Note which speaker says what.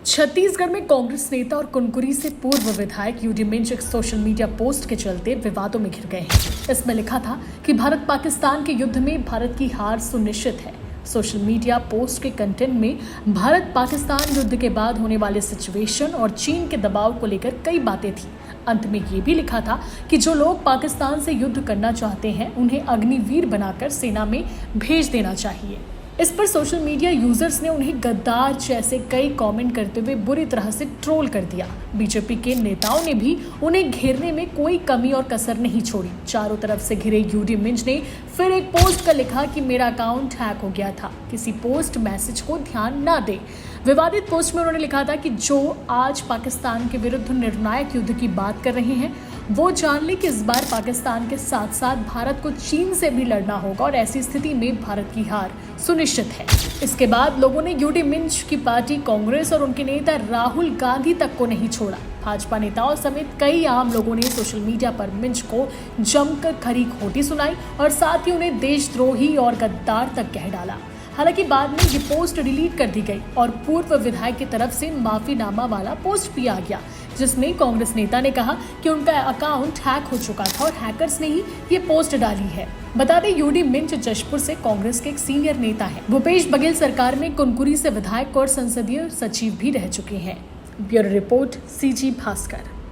Speaker 1: छत्तीसगढ़ में कांग्रेस नेता और कुनकुरी से पूर्व विधायक यूडी मिंज एक सोशल मीडिया पोस्ट के चलते विवादों में घिर गए हैं। इसमें लिखा था कि भारत पाकिस्तान के युद्ध में भारत की हार सुनिश्चित है। सोशल मीडिया पोस्ट के कंटेंट में भारत पाकिस्तान युद्ध के बाद होने वाले सिचुएशन और चीन के दबाव को लेकर कई बातें थी। अंत में ये भी लिखा था कि जो लोग पाकिस्तान से युद्ध करना चाहते हैं उन्हें अग्निवीर बनाकर सेना में भेज देना चाहिए। इस पर सोशल मीडिया यूजर्स ने उन्हें गद्दार जैसे कई कमेंट करते हुए बुरी तरह से ट्रोल कर दिया। बीजेपी के नेताओं ने भी उन्हें घेरने में कोई कमी और कसर नहीं छोड़ी। चारों तरफ से घिरे यूडी मिंज ने फिर एक पोस्ट कर लिखा कि मेरा अकाउंट हैक हो गया था, किसी पोस्ट मैसेज को ध्यान ना दे। विवादित पोस्ट में उन्होंने लिखा था कि जो आज पाकिस्तान के विरुद्ध निर्णायक युद्ध की बात कर रहे हैं वो जान ले कि इस बार पाकिस्तान के साथ साथ भारत को चीन से भी लड़ना होगा और ऐसी स्थिति में भारत की हार सुनिश्चित है। इसके बाद लोगों ने यूडी मिंज की पार्टी कांग्रेस और उनके नेता राहुल गांधी तक को नहीं छोड़ा। भाजपा नेताओं समेत कई आम लोगों ने सोशल मीडिया पर मिंज को जमकर खरी खोटी सुनाई और साथ ही उन्हें देशद्रोही और गद्दार तक कह डाला। हालांकि बाद में ये पोस्ट डिलीट कर दी गई और पूर्व विधायक की तरफ से माफीनामा वाला पोस्ट भी आ गया, जिसमें कांग्रेस नेता ने कहा कि उनका अकाउंट हैक हो चुका था और हैकर्स ने ही ये पोस्ट डाली है। बता दें यूडी मिंज जशपुर से कांग्रेस के एक सीनियर नेता हैं। भूपेश बघेल सरकार में कुनकुरी से विधायक और संसदीय सचिव भी रह चुके हैं। Bureau report, CG Bhaskar.